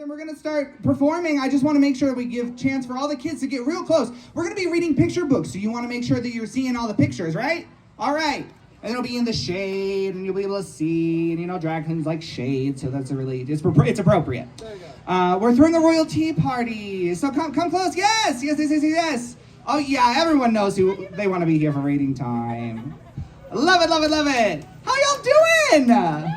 And we're going to start performing. I just want to make sure that we give chance for all the kids to get real close. We're going to be reading picture books, so you want to make sure that you're seeing all the pictures, right? All right. And it'll be in the shade, and you'll be able to see, and you know, dragons like shade, so that's it's appropriate. There you go. We're throwing the royal tea party, so come close. Yes. Oh yeah, everyone knows who they want to be here for reading time. Love it. How y'all doing?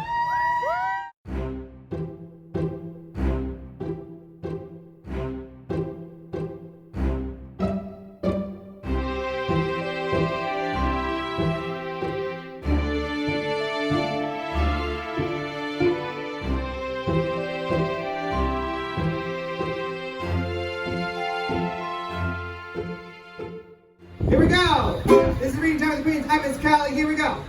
Here we go. This is reading time with the Queen's. I'm Miss Cali. Here we go.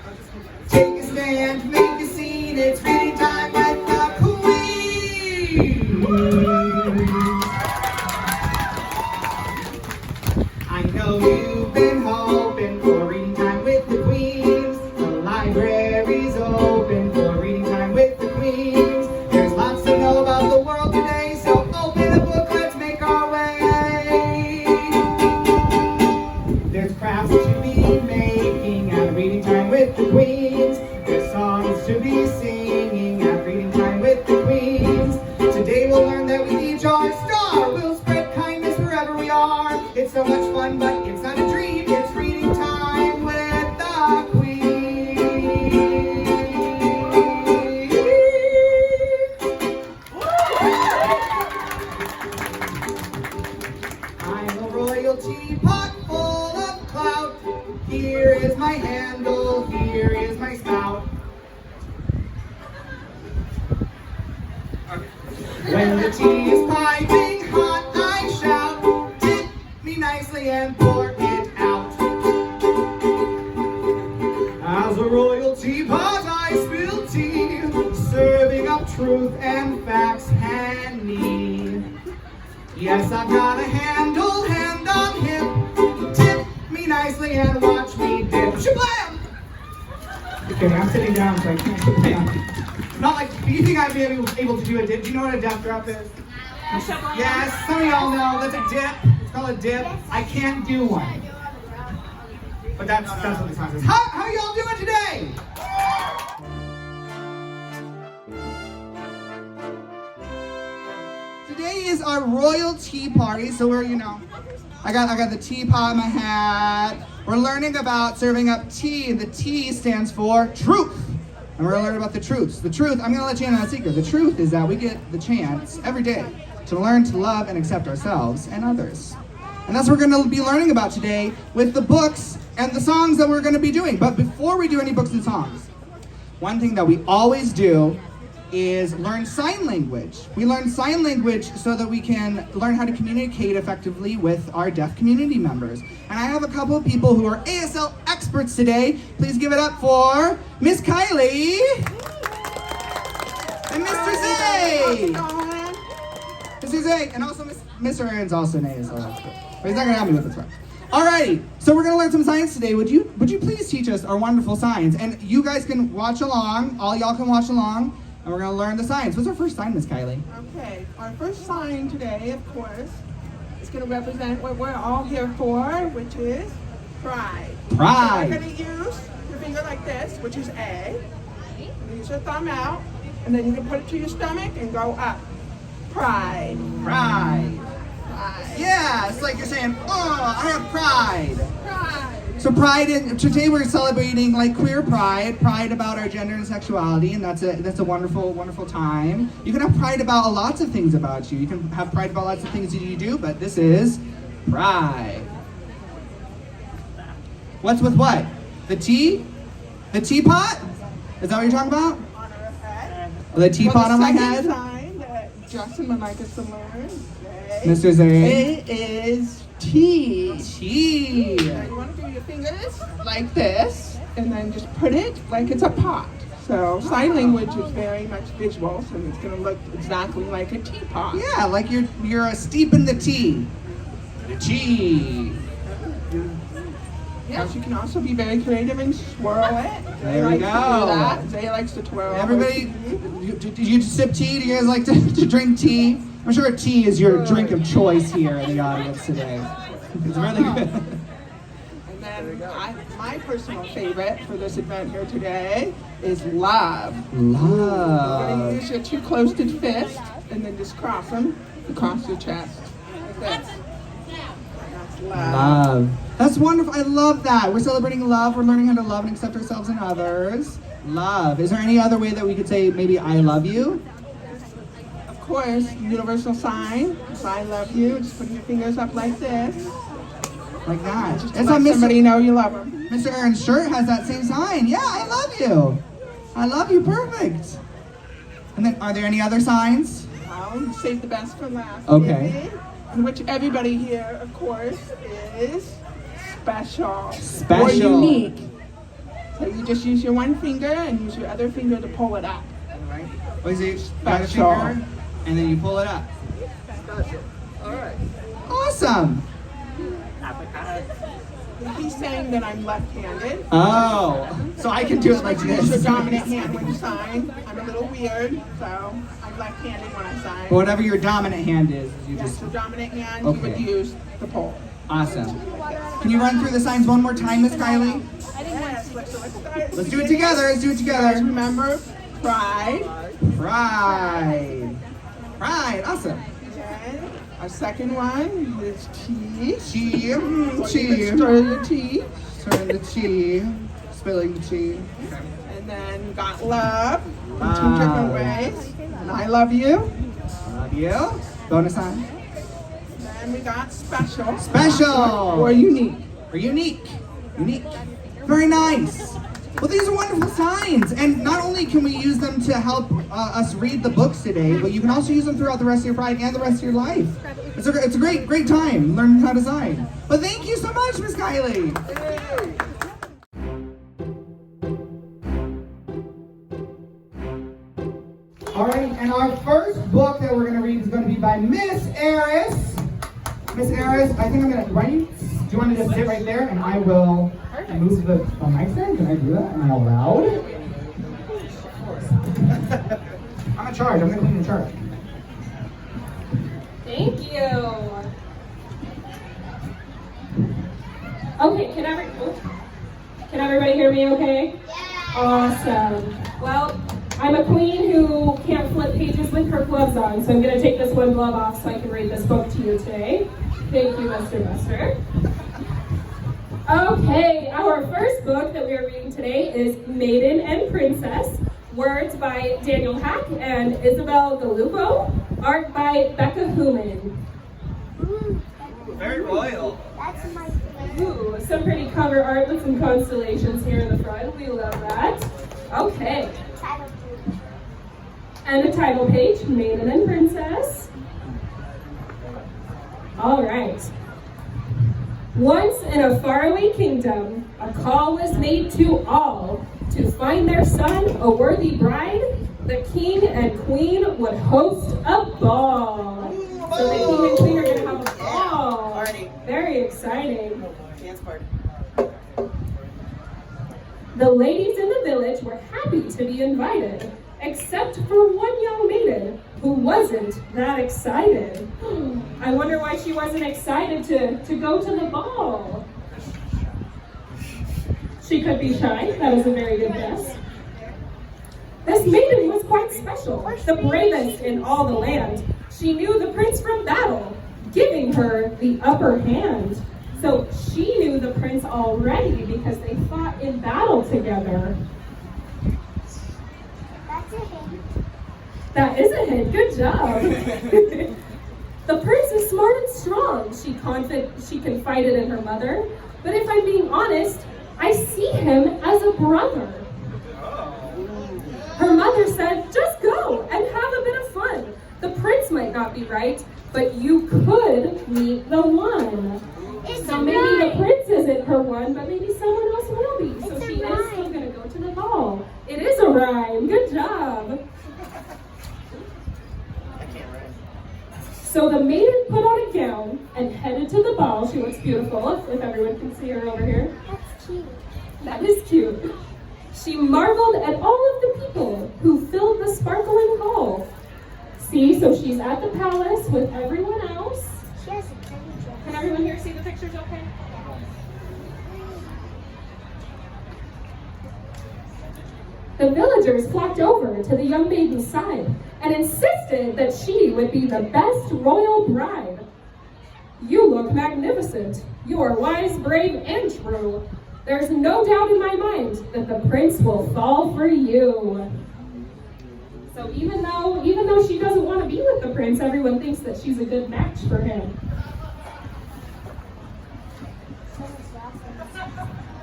Take a stand, make a scene. It's reading time with the Queen. I know you've been hoping for reading time with the Queens. The library's open for reading time with the Queens. There's lots to know about the world today, so open a book, let's make our way. There's crafts to be making at reading time with the Queens. There's songs to be singing at reading time with the Queens. Today we'll learn that we each are a star. We'll spread kindness wherever we are. It's so much fun, but it's not a dream. It's reading time with the Queen. I'm a royal teapot full of clout. Here is my handle, here is my spout. When the tea is piping hot, I shout, dip me nicely and pour it out. As a royal teapot, I spill tea, serving up truth and facts handy. Yes, I've got a handle, hand on hip, tip me nicely and watch me dip. Shablam! Okay, I'm sitting down so I can't shablam. Not like, do you think I'd be able to do a dip? Do you know what a death drop is? Yes, some of y'all know, that's a dip. It's called a dip. I can't do one. But that's what the song says. How y'all doing today? Today is our royal tea party, so we're, you know, I got the teapot in my hat. We're learning about serving up tea. The T stands for truth. And we're gonna learn about the truths. The truth, I'm gonna let you in on a secret. The truth is that we get the chance every day to learn to love and accept ourselves and others. And that's what we're gonna be learning about today with the books and the songs that we're gonna be doing. But before we do any books and songs, one thing that we always do is learn sign language. We learn sign language so that we can learn how to communicate effectively with our deaf community members. And I have a couple of people who are ASL experts today. Please give it up for Miss Kelley and Mr. Zay. Mr. Zay, and also Mr. Aaron's also an ASL expert. But he's not gonna help me with this part. Alrighty, so we're gonna learn some signs today. Would you please teach us our wonderful signs? And you guys can watch along, all y'all can watch along. And we're gonna learn the signs. What's our first sign, Miss Kelley? Okay, our first sign today, of course, is going to represent what we're all here for, which is pride. Pride. So we're going to use your finger like this, which is A. Use your thumb out, and then you can put it to your stomach and go up. Pride. Pride. Pride. Yeah, it's like you're saying, oh, I have pride. Pride. So pride, today we're celebrating like queer pride about our gender and sexuality, and that's a wonderful, wonderful time. You can have pride about lots of things about you. You can have pride about lots of things that you do, but this is pride. What's with what? The tea? The teapot? Is that what you're talking about? On our head. The teapot on my head? The second sign that Justin would like us to learn Mr. Zay. it is tea. Tea. Now you want to do your fingers like this, and then just put it like it's a pot. So sign language is very much visual, so it's going to look exactly like a teapot. Yeah, like you're steeping the tea. The tea. Yeah. She can also be very creative and swirl it. There we go. Zay likes to twirl. Everybody, do you sip tea? Do you guys like to drink tea? I'm sure tea is your drink of choice here in the audience today. It's really good. And then my personal favorite for this event here today is love. You're going to use your two closed fists and then just cross them across your chest. Like this. That's love. That's wonderful. I love that. We're celebrating love. We're learning how to love and accept ourselves and others. Love. Is there any other way that we could say maybe I love you? Of course, universal sign. So I love you. Just put your fingers up like this. Like that. Just to let somebody know you love them. Mr. Aaron's shirt has that same sign. Yeah, I love you. I love you. Perfect. And then, are there any other signs? I'll save the best for last. Okay. In which everybody here, of course, is special. Special. Or unique. So you just use your one finger and use your other finger to pull it up. Right. What is it? Special. Finger, and then you pull it up. Special. All right. Awesome. He's saying that I'm left-handed. Oh, so I can do it like Use your this. dominant hand when you sign. I'm a little weird, so I'm left-handed when I sign. But whatever your dominant hand is, you Yes, just. so dominant hand, Okay. you would use the pole. Awesome. Can you run through the signs one more time, Miss Kylie? Yes, let's start. Let's do it together. Let's do it Guys, together. remember, pride. Pride. Pride. Awesome. Okay. Our second one is tea. Tea. So Tea. you can stir the tea. Stirring the tea. Spilling the tea. And then we got love in two Love. different ways. And I love you. Love you. Bonus sign. And we got special. Special. Or unique. Or unique. Unique. Very nice. Well, these are wonderful signs, and not only can we use them to help us read the books today, but you can also use them throughout the rest of your Pride and the rest of your life. It's a great time learning how to sign. But thank you so much, Miss Kylie. All right, and our first book that we're going to read is going to be by Miss Aris. Miss Aris, I think I'm going to, do you want to just sit right there and I will move the mic stand? Can I do that? Am I allowed? I'm in charge. I'm going to clean the chart. Thank you. Okay, can everybody hear me okay? Yeah. Awesome. Well, I'm a queen who can't flip pages with her gloves on, so I'm going to take this one glove off so I can read this book to you today. Thank you, Mr. Buster. Okay, our first book that we are reading today is Maiden and Princess, words by Daniel Haack and Isabel Galupo, art by Becca Hoffman. Very royal. That's my Ooh, some pretty cover art with some constellations here in the front. We love that. Okay. title. And a title page, Maiden and Princess. All right. Once in a faraway kingdom, a call was made to all to find their son a worthy bride. The king and queen would host a ball. So the king and queen are going to have a ball. Party. Very exciting. Dance party. The ladies in the village were happy to be invited, except for one young maiden who wasn't that excited. I wonder why she wasn't excited to go to the ball. She could be shy. That is a very good guess. This maiden was quite special, the bravest in all the land. She knew the prince from battle, giving her the upper hand. So she knew the prince already because they fought in battle together. That's a hint. That is a hint. Good job. The prince is smart and strong. She confided in her mother. But if I'm being honest, I see him as a brother. Her mother said, just go and have a bit of fun. The prince might not be right, but you could meet the one. It's So a maybe the rhyme. prince isn't her one, but maybe someone else will be. So It's a she is rhyme. still going to go to the ball. It is a rhyme. Good job. I can't write. So the maiden put on a gown and headed to the ball. She looks beautiful, if everyone can see her over here. That's cute. That is cute. She marveled at all of the people who filled the sparkling hall. See, so she's at the palace with everyone else. She has a tiny dress. Can everyone here see the pictures okay? The villagers flocked over to the young maiden's side and insisted that she would be the best royal bride. You look magnificent. You are wise, brave, and true. There's no doubt in my mind that the prince will fall for you. So even though she doesn't want to be with the prince, everyone thinks that she's a good match for him.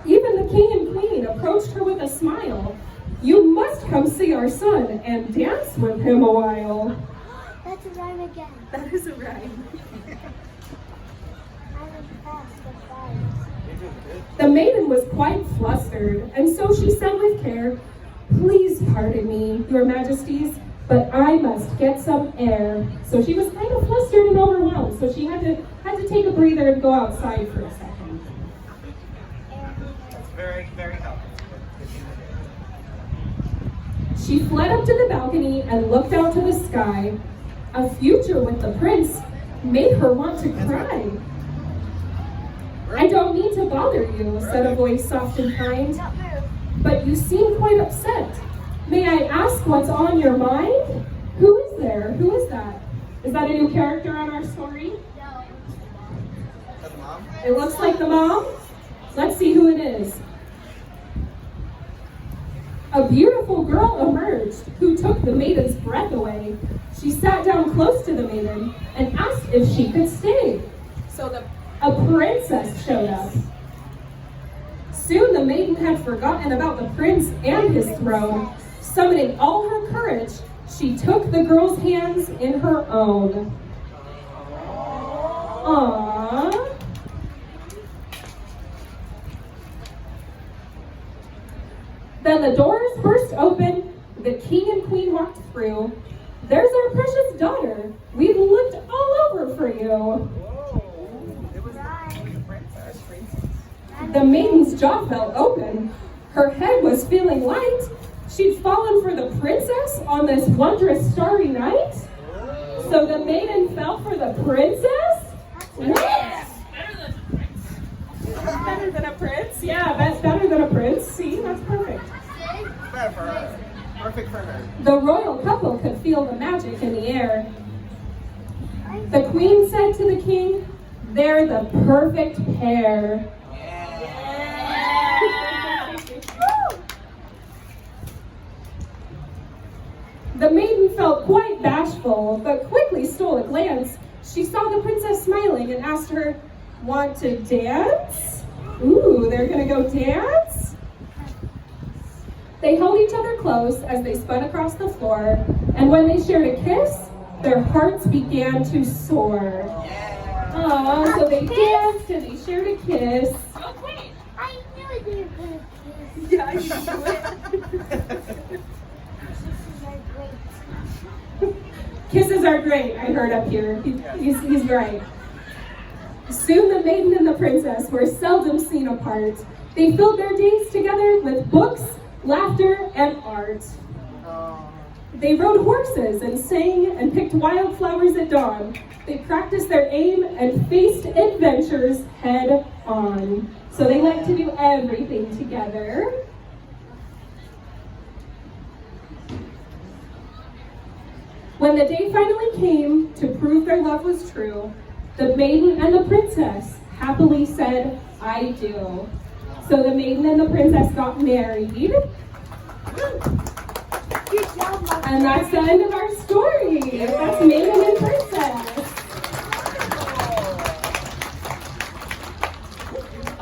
Even the king and queen approached her with a smile. You must come see our son and dance with him a while. That's a rhyme again. That is a rhyme. I'm impressed with that. The maiden was quite flustered, and so she said with care, "Please pardon me, your majesties, but I must get some air." So she was kind of flustered and overwhelmed, so she had to take a breather and go outside for a second. That's very, very helpful. She fled up to the balcony and looked out to the sky. A future with the prince made her want to cry. "I don't need to bother you," said a voice soft and kind, Don't move. "but you seem quite upset. May I ask what's on your mind? Who is there? Who is that? Is that a new character on our story? No. That's mom. It looks like the mom. Let's see who it is. A beautiful girl emerged who took the maiden's breath away. She sat down close to the maiden and asked if she could stay. So a princess showed up. Soon the maiden had forgotten about the prince and his throne. Summoning all her courage, she took the girl's hands in her own. Aww. Then the doors burst open, the king and queen walked through. "There's our precious daughter. We've looked all over for you." Whoa. It was the princess. The maiden's jaw fell open. Her head was feeling light. She'd fallen for the princess on this wondrous starry night. So the maiden fell for the princess? What? Better than a prince? Yeah, that's better than a prince. See, that's perfect. Better for her. Perfect for her. The royal couple could feel the magic in the air. The queen said to the king, "They're the perfect pair." The maiden felt quite bashful, but quickly stole a glance. She saw the princess smiling and asked her, "Want to dance?" Ooh, they're gonna go dance? They held each other close as they spun across the floor, and when they shared a kiss, their hearts began to soar. Aww, so they danced and they shared a kiss. I knew they were going to kiss. Yeah, I knew it. Kisses are great. Kisses are great, I heard up here. He's right. Soon the maiden and the princess were seldom seen apart. They filled their days together with books, laughter, and art. They rode horses and sang and picked wildflowers at dawn. They practiced their aim and faced adventures head on. So they like to do everything together. When the day finally came to prove their love was true, the maiden and the princess happily said, "I do." So the maiden and the princess got married. Good job, Mom. And that's the end of our story. That's Maiden and Princess.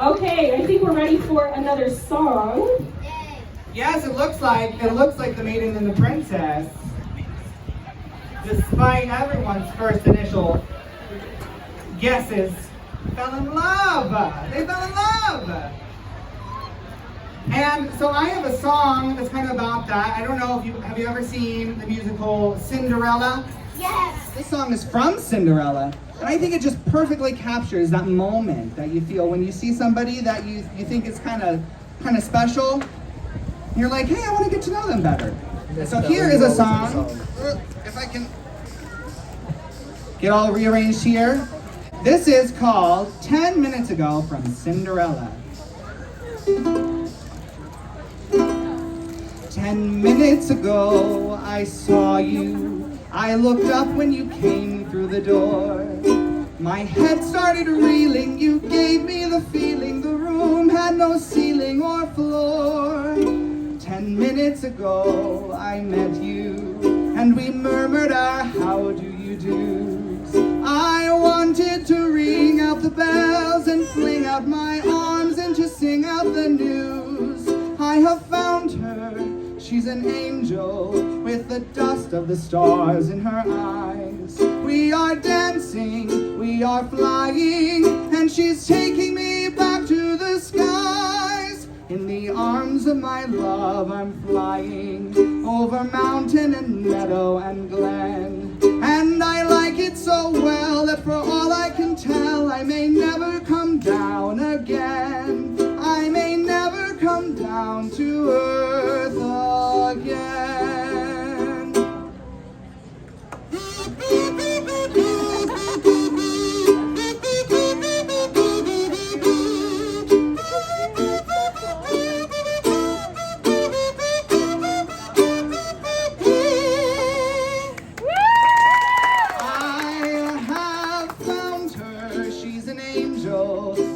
Okay, I think we're ready for another song. Yes, it looks like the maiden and the princess. Despite everyone's first initial guesses, fell in love. They fell in love. And so I have a song that's kind of about that. I don't know if have you ever seen the musical Cinderella? Yes. This song is from Cinderella, and I think it just perfectly captures that moment that you feel when you see somebody that you think is kind of special. You're like, hey, I want to get to know them better. So here is a song. If I can get all rearranged here. This is called 10 Minutes Ago from Cinderella. 10 minutes ago, I saw you. I looked up when you came through the door. My head started reeling. You gave me the feeling the room had no ceiling or floor. 10 minutes ago, I met you, and we murmured our how do you do's. I wanted to ring out the bells and fling out my arms and to sing out the news. I have found her, she's an angel with the dust of the stars in her eyes. We are dancing, we are flying, and she's taking me back to the skies. In the arms of my love I'm flying, over mountain and meadow and glen. And I like it so well that for all I can tell, I may never come down again. I may never come down to earth again.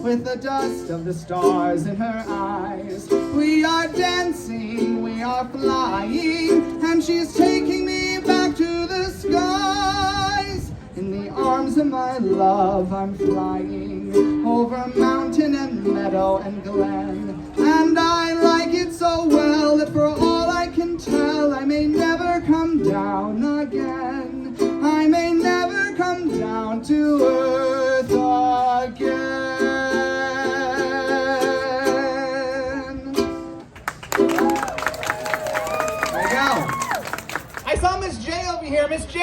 With the dust of the stars in her eyes. We are dancing, we are flying, and she's taking me back to the skies. In the arms of my love I'm flying, over mountain and meadow and glen. And I like it so well that for all I can tell, I may never come down again. I may never come down to earth again. Here, Miss J.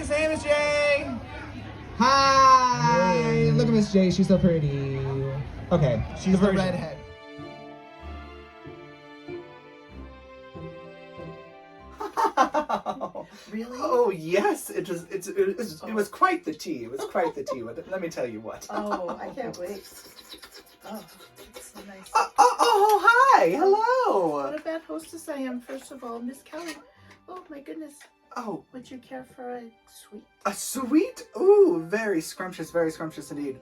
Say Miss J. Hi. Look at Miss J. She's so pretty. Okay, she's the redhead. Really? Oh yes, it was quite the tea. It was quite the tea. Let me tell you what. Oh, I can't wait. Oh, it's so nice. Oh, hi, hello. What a bad hostess I am. First of all, Miss Kelley. Oh my goodness. Oh, would you care for a sweet? A sweet? Ooh, very scrumptious indeed.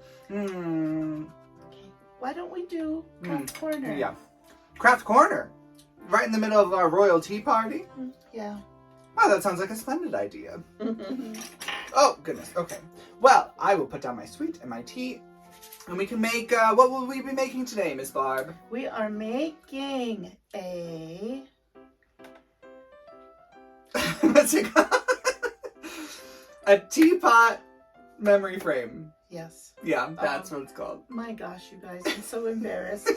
Why don't we do Craft Corner? Yeah, Craft Corner, right in the middle of our royal tea party. Yeah. Wow, that sounds like a splendid idea. Oh goodness. Okay. Well, I will put down my sweet and my tea, and we can make. What will we be making today, Miss Barb? We are making a. What's it called? A teapot memory frame. Yes. Yeah, that's what it's called. My gosh, you guys, I'm so embarrassed.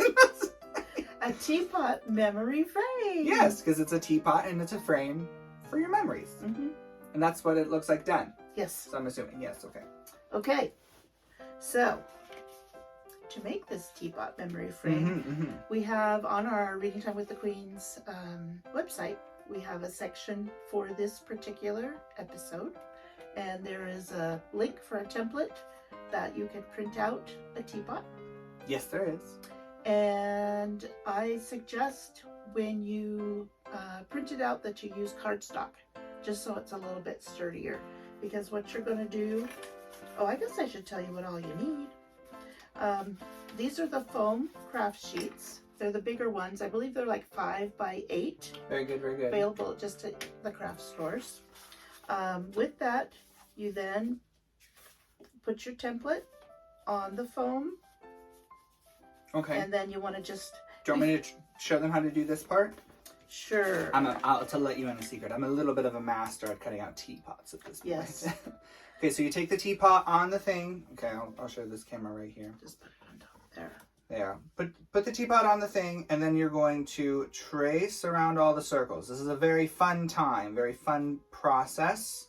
A teapot memory frame. Yes, because it's a teapot and it's a frame for your memories. Mm-hmm. And that's what it looks like done. Yes. So I'm assuming, yes, okay. Okay. So, to make this teapot memory frame, we have on our Reading Time with the Queens website, we have a section for this particular episode, and there is a link for a template that you can print out a teapot. Yes, there is. And I suggest when you print it out that you use cardstock, just so it's a little bit sturdier, because what you're going to do, oh, I guess I should tell you what all you need. These are the foam craft sheets. They're the bigger ones. I believe they're like 5 by 8. Very good, very good. Available just at the craft stores. With that, you then put your template on the foam. Okay. And then you want to just... Do you want me to show them how to do this part? Sure. To let you in a secret, I'm a little bit of a master at cutting out teapots at this point. Yes. Okay, so you take the teapot on the thing. Okay, I'll show this camera right here. Just put it on top there. There. Put the teapot on the thing, and then you're going to trace around all the circles. This is a very fun time, very fun process.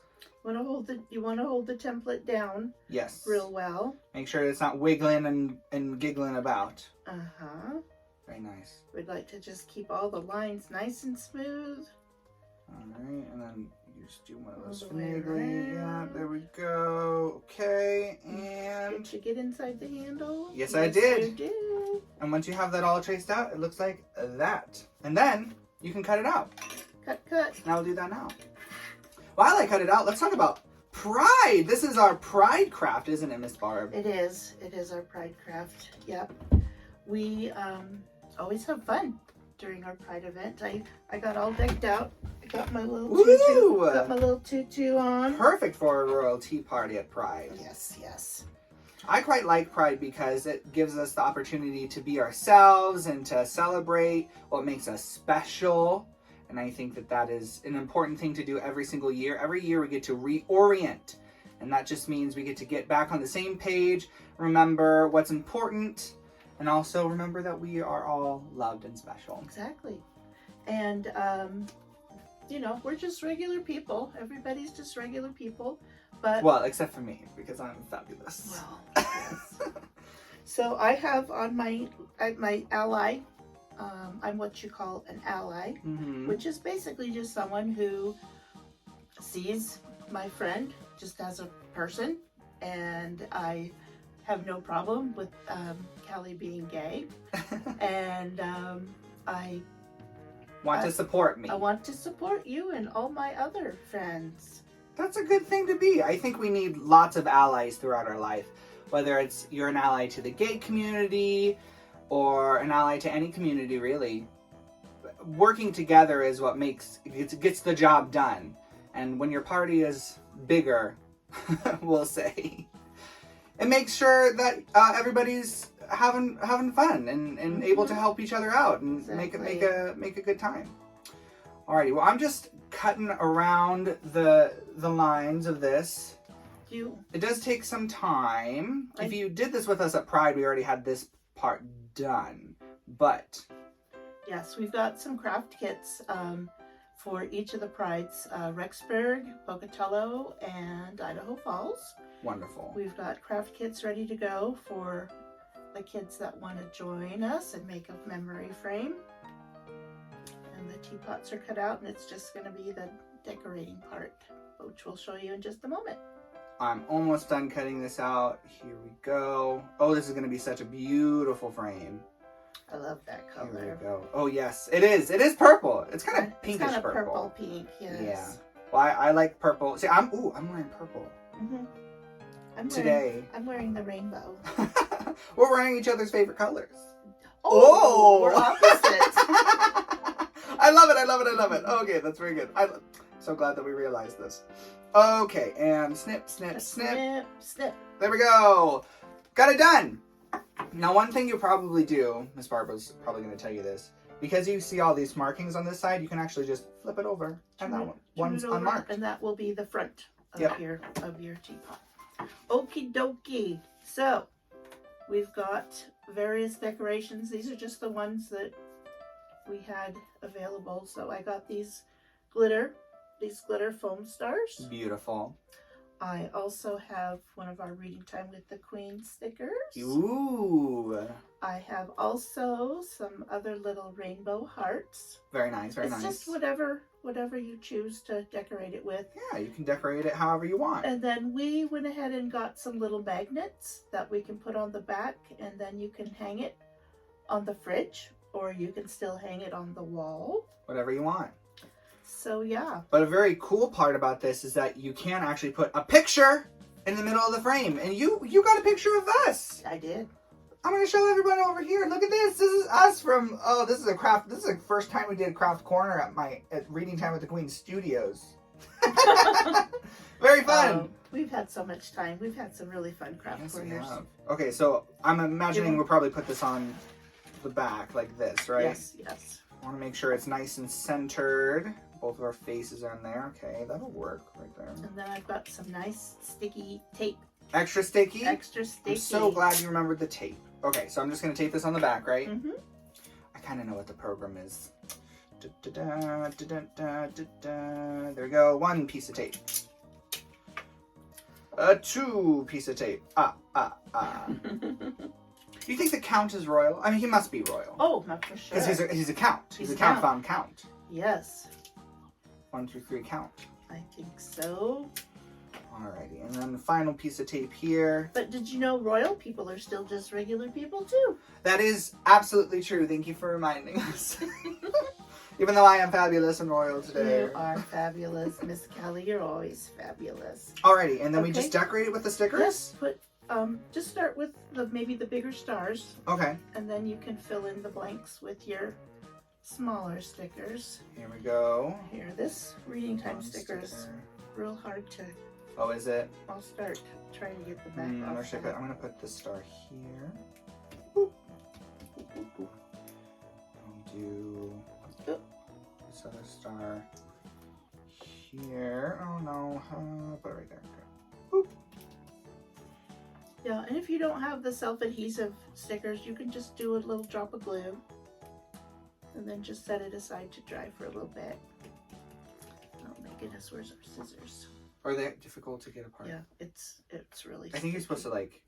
You want to hold the template down Yes. real well. Make sure it's not wiggling and giggling about. Uh-huh. Very nice. We'd like to just keep all the lines nice and smooth. All right, and then you just do one of those All the way finagly. Yeah, around. there we go. Okay, and Did you get inside the handle? Yes, I did. You did. and once you have that all traced out, it looks like that. And then you can cut it out. Cut, cut. Now we'll do that now. While I cut it out, let's talk about pride. This is our pride craft, isn't it, Miss Barb? It is. It is our pride craft. Yep. We always have fun during our pride event. I got all decked out. I got my little tutu. Woo! Got my little tutu on. Perfect for a royal tea party at Pride. Yes, yes. I quite like Pride because it gives us the opportunity to be ourselves and to celebrate what makes us special. And I think that that is an important thing to do every single year. Every year we get to reorient. And that just means we get to get back on the same page, remember what's important, and also remember that we are all loved and special. Exactly. And, you know, we're just regular people. Everybody's just regular people. But, Well, except for me, because I'm fabulous. well, yes. So I have on my ally, I'm what you call an ally, Mm-hmm. which is basically just someone who sees my friend just as a person, and I have no problem with Kelley being gay, and I Want to support me. want to support you and all my other friends. That's a good thing to be. I think we need lots of allies throughout our life. Whether it's you're an ally to the gay community or an ally to any community, really. Working together is what gets the job done. And when your party is bigger, we'll say, it makes sure that everybody's having fun and able to help each other out and Exactly. make a good time. Alrighty, well, I'm just cutting around the lines of this. It does take some time. If you did this with us at Pride, we already had this part done. But Yes, we've got some craft kits for each of the prides, Rexburg, Pocatello, and Idaho Falls. wonderful. We've got craft kits ready to go for the kids that want to join us and make a memory frame. And the teapots are cut out, and it's just going to be the decorating part, which we'll show you in just a moment. I'm almost done cutting this out. Here we go. Oh, this is going to be such a beautiful frame. I love that Here we color. go. Oh, yes. It is. It is purple. It's kind of It's pinkish kind of purple. purple pink, yes. Yeah. Well, I like purple. See, I'm wearing purple I'm today. I'm wearing the rainbow. We're wearing each other's favorite colors. Oh, we're opposite. I love it. I love it. I love it. Okay, that's very good. I'm so glad that we realized this. Okay, and snip, snip, snip. Snip, snip. There we go. Got it done. Now, one thing you'll probably do, Miss Barbara's probably going to tell you this, because you see all these markings on this side, you can actually just flip it over, and that one's Turn it over, unmarked. and that will be the front of Yep. your teapot. Okie dokie. So we've got various decorations. These are just the ones that we had available. So I got these glitter foam stars. Beautiful. I also have one of our Reading Time with the Queen stickers. Ooh. I have also some other little rainbow hearts. Very nice, very It's nice. just whatever you choose to decorate it with. Yeah, you can decorate it however you want. And then we went ahead and got some little magnets that we can put on the back, and then you can hang it on the fridge, or you can still hang it on the wall. Whatever you want. So yeah. But a very cool part about this is that you can actually put a picture in the middle of the frame. And you got a picture of us. I did. I'm going to show everybody over here. Look at this. This is us from, this is the first time we did Craft Corner at Reading Time with the Queen Studios. Very fun. We've had so much time. We've had some really fun craft Yes, we corners. have. Okay, so I'm imagining Yeah. we'll probably put this on the back like this, right? Yes, yes. I want to make sure it's nice and centered. Both of our faces are in there. Okay, that'll work right there. And then I've got some nice sticky tape. Extra sticky? Extra sticky. I'm so glad you remembered the tape. Okay, so I'm just going to tape this on the back, right? Mm-hmm. I kind of know what the program is. There we go. One piece of tape. A 2 piece of tape. You think the Count is royal? I mean, he must be royal. Oh, not for sure. Because he's a Count. He's a Count found Count. Yes. 1, 2, 3 Count. I think so. Alrighty, and then the final piece of tape here. But did you know royal people are still just regular people too? That is absolutely true. Thank you for reminding us. Even though I am fabulous and royal today. You are fabulous, Miss Kelly. You're always fabulous. Alrighty, and then we Okay. just decorate it with the stickers? Yes, just start with maybe the bigger stars, Okay. and then you can fill in the blanks with your smaller stickers. Here we go. Here, this reading time One sticker is sticker. real hard to. Oh, is it? I'll start trying to get the back Where off. should I put? I'm gonna put the star here. Boop. Boop, boop, boop. I'll do this other star here. Oh no, put it right there. Okay. Boop. Yeah, and if you don't have the self-adhesive stickers, you can just do a little drop of glue and then just set it aside to dry for a little bit. Oh my goodness, where's our scissors? Are they difficult to get apart? Yeah, it's really I think you're supposed to like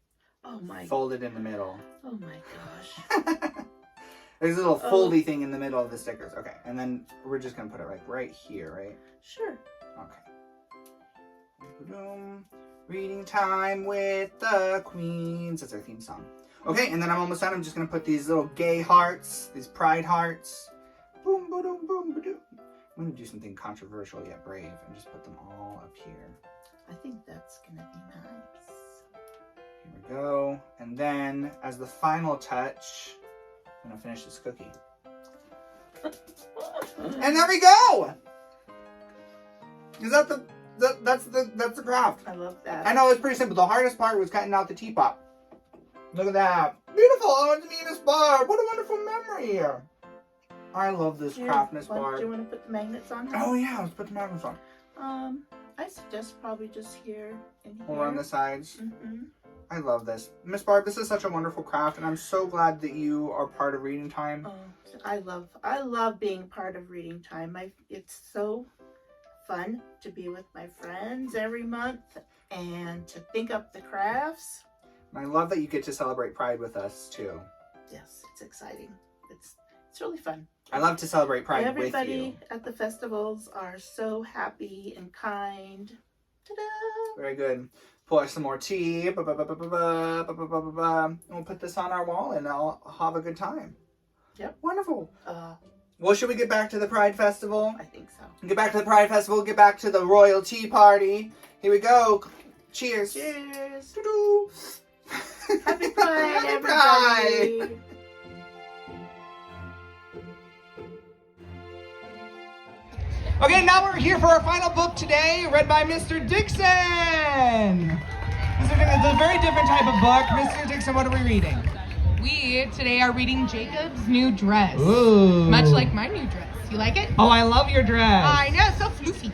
Oh my fold it in the middle. Oh my gosh. There's a little Oh. foldy thing in the middle of the stickers. Okay, and then we're just gonna put it like right here, right? Sure. Okay. Boom. Reading time with the queens. That's our theme song. Okay, and then I'm almost done. I'm just gonna put these little gay hearts, these pride hearts. Boom, boom, boom, boom, boom. I'm gonna do something controversial yet brave and just put them all up here. I think that's gonna be nice. Here we go. And then, as the final touch, I'm gonna finish this cookie. And there we go! Is that that's the craft. I love that. I know it's pretty simple. The hardest part was cutting out the teapot. Look at that. Beautiful. Oh, it's Miss Barb. What a wonderful memory here. I love this craft, Miss Do Barb. you want to put the magnets on? Oh yeah, let's put the magnets on. I suggest probably just here and here. Or on the sides. Mm-hmm. I love this. Miss Barb, this is such a wonderful craft, and I'm so glad that you are part of Reading Time. Oh, I love being part of Reading Time. It's so fun to be with my friends every month and to think up the crafts. And I love that you get to celebrate Pride with us, too. Yes, it's exciting. It's really fun. I love to celebrate Pride with you. Everybody at the festivals are so happy and kind. Ta-da! Very good. Pour some more tea. And we'll put this on our wall and I'll have a good time. Yep. Wonderful. Well, should we get back to the Pride Festival? I think so. Get back to the Pride Festival. Get back to the Royal Tea Party. Here we go. Cheers. Cheers. Doo-doo. Happy Pride, Happy everybody. Pride. Okay, now we're here for our final book today, read by Mr. Dixon. It's a very different type of book. Mr. Dixon, what are we reading? We today are reading Jacob's New Dress. Ooh. Much like my new dress. You like it? Oh, I love your dress. I know, so floofy.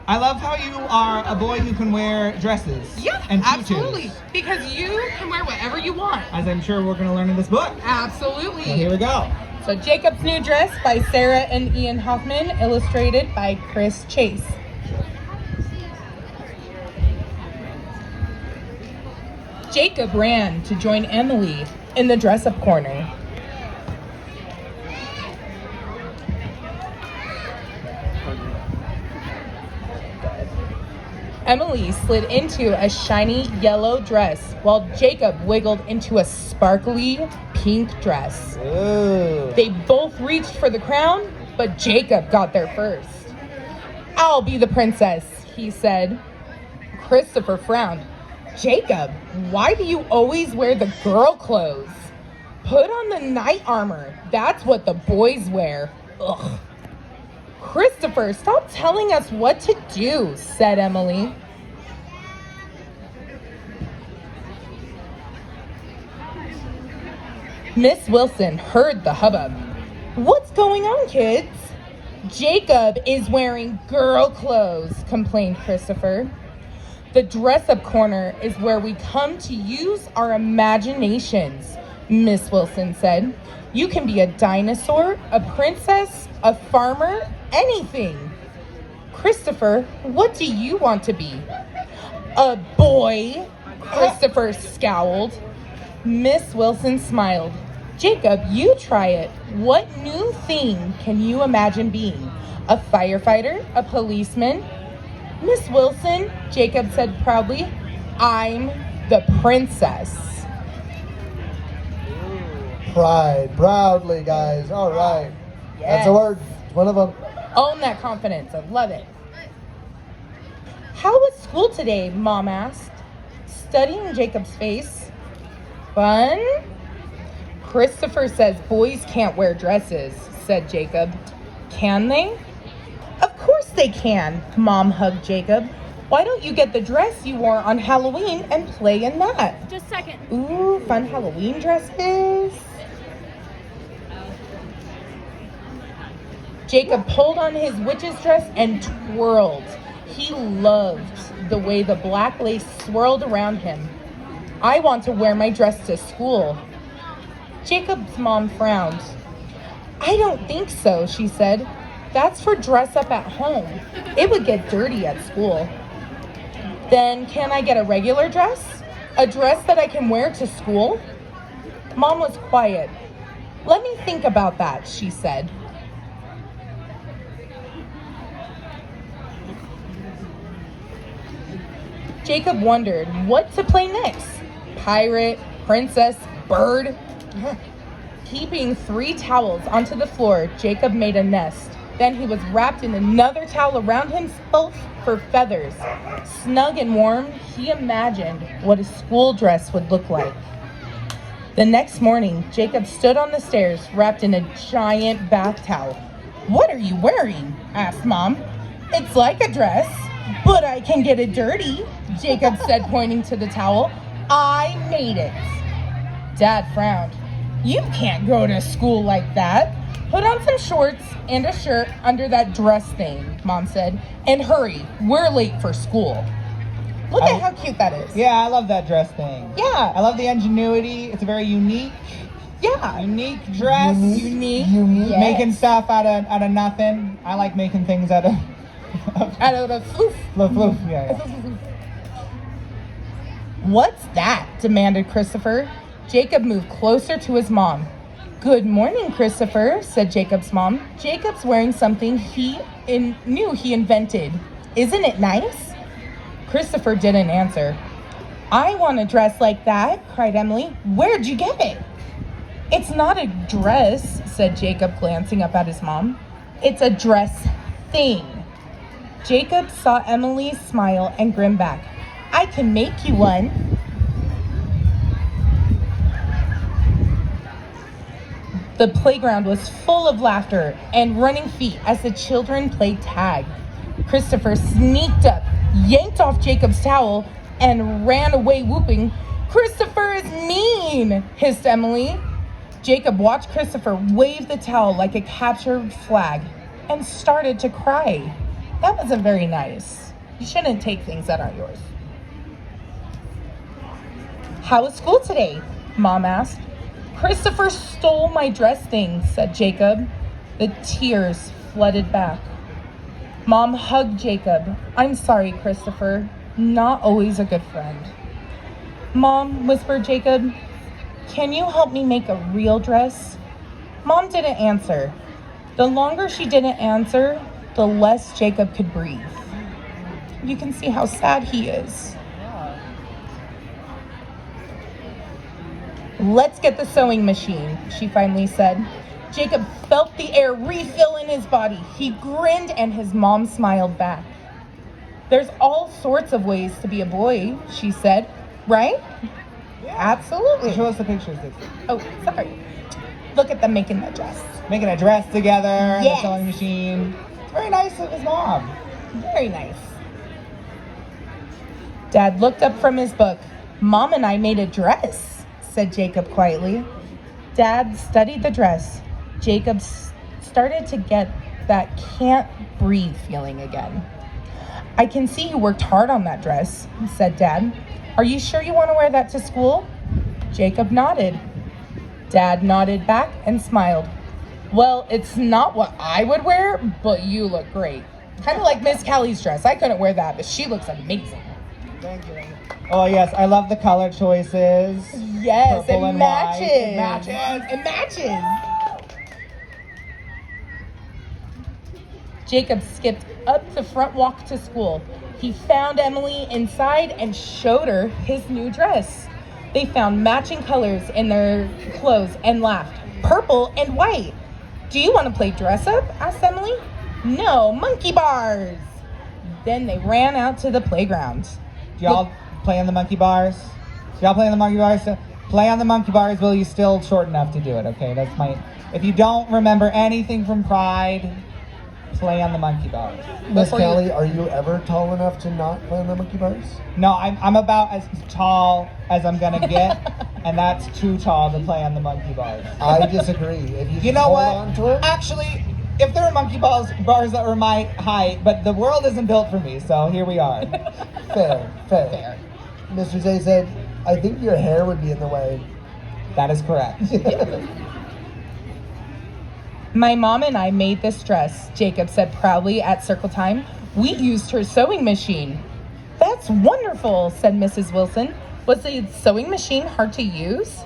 I love how you are a boy who can wear dresses. Yeah, and tutus. absolutely. Because you can wear whatever you want. As I'm sure we're going to learn in this book. Absolutely. So here we go. So Jacob's New Dress by Sarah and Ian Hoffman, illustrated by Chris Chase. Jacob ran to join Emily in the dress-up corner. Emily slid into a shiny yellow dress while Jacob wiggled into a sparkly pink dress. Ooh. They both reached for the crown, but Jacob got there first. "I'll be the princess," he said. Christopher frowned. "Jacob, why do you always wear the girl clothes? Put on the knight armor. That's what the boys wear." Ugh. "Christopher, stop telling us what to do," said Emily. Miss Wilson heard the hubbub. "What's going on, kids?" "Jacob is wearing girl clothes," complained Christopher. "The dress-up corner is where we come to use our imaginations," Miss Wilson said. "You can be a dinosaur, a princess, a farmer, anything." "Christopher, what do you want to be?" A boy? Christopher scowled. Miss Wilson smiled. Jacob, you try it. What new thing can you imagine being? A firefighter? A policeman? Miss Wilson, Jacob said proudly, I'm the princess. Pride, proudly, guys. All right. Yes. That's a word. One of them. Own that confidence. I love it. How was school today? Mom asked, studying Jacob's face. Fun? Christopher says boys can't wear dresses, said Jacob. Can they? Of course they can, Mom hugged Jacob. Why don't you get the dress you wore on Halloween and play in that? Just a second. Ooh, fun Halloween dresses. Jacob pulled on his witch's dress and twirled. He loved the way the black lace swirled around him. I want to wear my dress to school. Jacob's mom frowned. I don't think so, she said. That's for dress up at home. It would get dirty at school. Then can I get a regular dress? A dress that I can wear to school? Mom was quiet. Let me think about that, she said. Jacob wondered what to play next. Pirate, princess, bird. Heaping 3 towels onto the floor, Jacob made a nest. Then he was wrapped in another towel around himself for feathers. Snug and warm, he imagined what a school dress would look like. The next morning, Jacob stood on the stairs wrapped in a giant bath towel. What are you wearing? Asked Mom. It's like a dress, but I can get it dirty, Jacob said, pointing to the towel. I made it. Dad frowned. You can't go to school like that. Put on some shorts and a shirt under that dress thing, Mom said. And hurry, we're late for school. Look at how cute that is. Yeah, I love that dress thing. Yeah. I love the ingenuity. It's a very unique dress. Unique. Yes. Making stuff out of nothing. I like making things out of Out of the floof. floof. Yeah. What's that? Demanded Christopher. Jacob moved closer to his mom. Good morning, Christopher, said Jacob's mom. Jacob's wearing something he knew he invented. Isn't it nice? Christopher didn't answer. I want a dress like that, cried Emily. Where'd you get it? It's not a dress, said Jacob, glancing up at his mom. It's a dress thing. Jacob saw Emily smile and grin back. I can make you one. The playground was full of laughter and running feet as the children played tag. Christopher sneaked up, yanked off Jacob's towel, and ran away whooping, Christopher is mean, hissed Emily. Jacob watched Christopher wave the towel like a captured flag and started to cry. That wasn't very nice. You shouldn't take things that aren't yours. How was school today? Mom asked. Christopher stole my dress thing, said Jacob. The tears flooded back. Mom hugged Jacob. I'm sorry, Christopher. Not always a good friend. Mom, whispered Jacob, can you help me make a real dress? Mom didn't answer. The longer she didn't answer, the less Jacob could breathe. You can see how sad he is. Let's get the sewing machine, she finally said. Jacob felt the air refill in his body. He grinned and his mom smiled back. There's all sorts of ways to be a boy, she said. Right? Yeah. Absolutely. Show us the pictures. Oh, sorry. Look at them making the dress. Making a dress together, Yes. the sewing machine. It's very nice of his mom. Very nice. Dad looked up from his book. Mom and I made a dress, said Jacob quietly. Dad studied the dress. Jacob started to get that can't breathe feeling again. I can see you worked hard on that dress, said Dad. Are you sure you want to wear that to school? Jacob nodded. Dad nodded back and smiled. Well, it's not what I would wear, but you look great. Kind of like Miss Kelly's dress. I couldn't wear that, but she looks amazing. Thank you. Oh yes, I love the color choices. Yes, Purple it and matches. white. It matches. It matches. Jacob skipped up the front walk to school. He found Emily inside and showed her his new dress. They found matching colors in their clothes and laughed. Purple and white. Do you want to play dress up? Asked Emily. No, monkey bars. Then they ran out to the playground. Do y'all play on the monkey bars? Do y'all play on the monkey bars? Play on the monkey bars while you're still short enough to do it, okay? That's my... If you don't remember anything from Pride, play on the monkey bars. Miss Kelly, are you ever tall enough to not play on the monkey bars? No, I'm about as tall as I'm gonna get, and that's too tall to play on the monkey bars. I disagree. If you You know hold what? on to it, Actually, if there were monkey bars that were my height, but the world isn't built for me, so here we are. fair. Mr. Zay said, I think your hair would be in the way. That is correct. My mom and I made this dress, Jacob said proudly at circle time. We used her sewing machine. That's wonderful, said Mrs. Wilson. Was the sewing machine hard to use?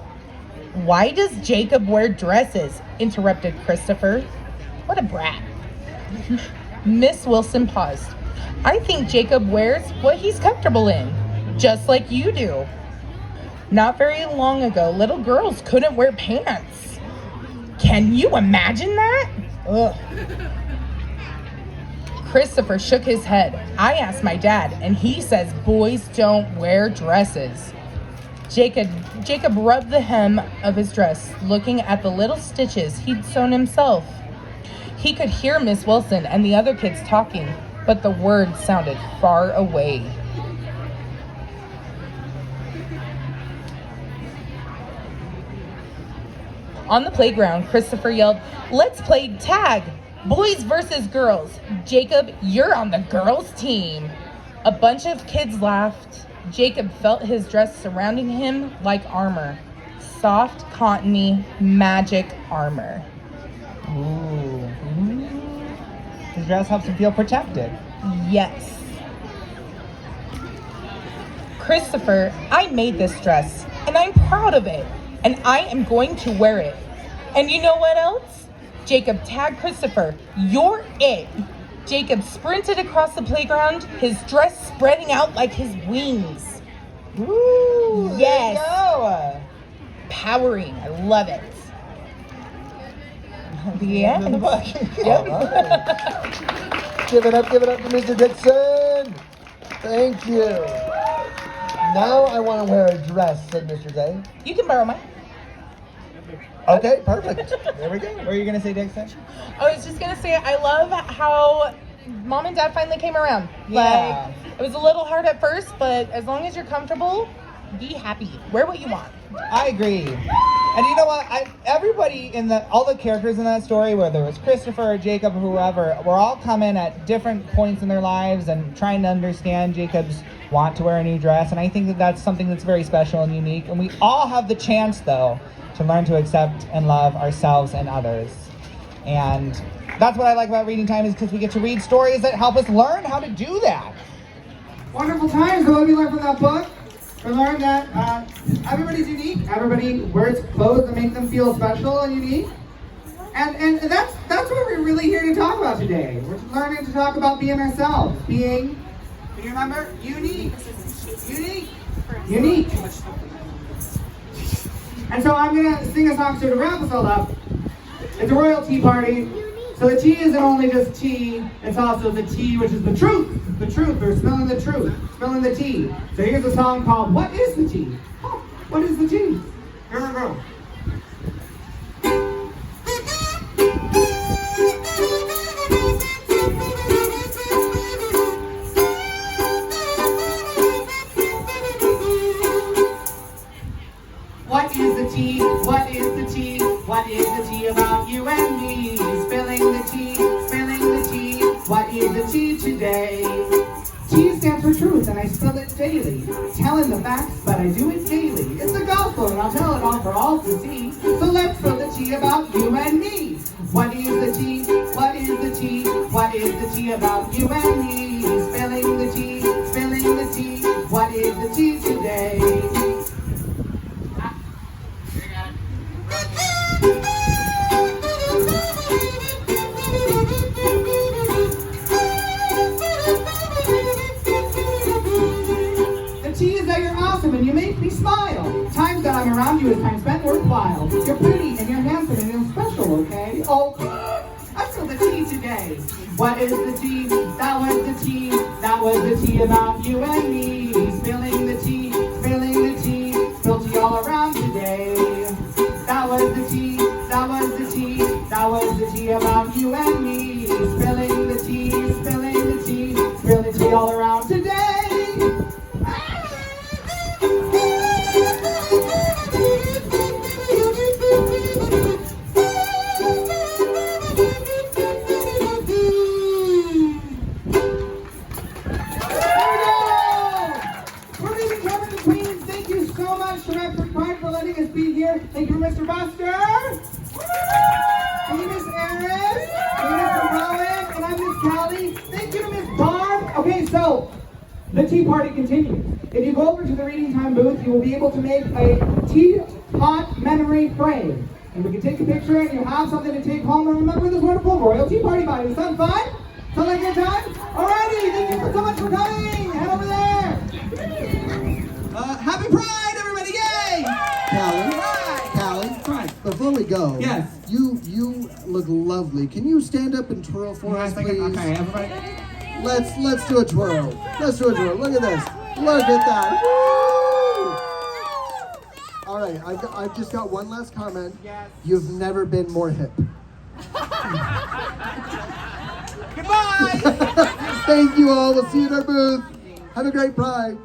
Why does Jacob wear dresses? Interrupted Christopher. What a brat. Miss Wilson paused. I think Jacob wears what he's comfortable in, just like you do. Not very long ago, little girls couldn't wear pants. Can you imagine that? Ugh. Christopher shook his head. I asked my dad, and he says boys don't wear dresses. Jacob rubbed the hem of his dress, looking at the little stitches he'd sewn himself. He could hear Miss Wilson and the other kids talking, but the words sounded far away. On the playground, Christopher yelled, "Let's play tag! Boys versus girls! Jacob, you're on the girls' team!" A bunch of kids laughed. Jacob felt his dress surrounding him like armor. Soft, cottony, magic armor. Ooh. His dress helps him feel protected. Yes. Christopher, I made this dress, and I'm proud of it. And I am going to wear it. And you know what else? Jacob tagged Christopher. You're it. Jacob sprinted across the playground, his dress spreading out like his wings. Ooh, yes. There you go. Powering. I love it. The end. In the book. Yep. Right. Give it up to Mr. Dixon. Thank you. Now I want to wear a dress, said Mr. Zay. You can borrow mine. Okay, perfect. There we go. What were you going to say, Dixon? I was just going to say, I love how Mom and Dad finally came around. Yeah. Like, it was a little hard at first, but as long as you're comfortable, be happy. Wear what you want. I agree. And you know what? Everybody all the characters in that story, whether it was Christopher or Jacob or whoever, were all coming at different points in their lives and trying to understand Jacob's want to wear a new dress. And I think that that's something that's very special and unique. And we all have the chance, though, to learn to accept and love ourselves and others. And that's what I like about reading time, is because we get to read stories that help us learn how to do that. Wonderful times. So what we learned from that book? We learned that everybody's unique. Everybody wears clothes that make them feel special and unique. And that's what we're really here to talk about today. We're learning to talk about being ourselves. Being, do you remember? Unique. And so I'm going to sing a song to wrap us all up. It's a royal tea party. So the tea isn't only just tea, it's also the tea, which is the truth. The truth, we're spilling the truth, spilling the tea. So here's a song called What is the Tea? Oh, what is the tea? Here we go. What is the tea? What is the tea? What is the tea about you and me? Spilling the tea, spilling the tea. What is the tea today? T stands for truth, and I spill it daily. Telling the facts, but I do it daily. It's the gospel, and I'll tell it all for all to see. So let's spill the tea about you and me. What is the tea? What is the tea? What is the tea about you and me? Spilling the tea, spilling the tea. What is style. Time that I'm around you is time spent worthwhile. You're pretty and you're handsome and you're special, okay? Oh, I spilled the tea today. What is the tea? That was the tea. That was the tea about you and me. Spilling the tea, spilling the tea. Spilled tea all around today. That was the tea. That was the tea. That was the tea about you and me. Spilling the tea, spilling the tea. Spill the tea all around today. Thank you, Mr. Buster. Thank you, Miss Erin. Thank you, Mr. Rowan. And I'm Miss Cali. Thank you to Miss Barb. Okay, so the tea party continues. If you go over to the reading time booth, you will be able to make a teapot memory frame. And we can take a picture and you have something to take home and remember this wonderful royal tea party party. Sound fun? Sound like a good time? Alrighty, thank you so much for coming. Head over there. Happy Pride, everybody! Yay! Callie, before we go, yes, you look lovely. Can you stand up and twirl for us, please? Okay, everybody. Let's do a twirl. Let's do a twirl. Look at this. Look at that. Woo! All right, I've just got one last comment. Yes. You've never been more hip. Goodbye. Thank you all. We'll see you in our booth. Have a great Pride.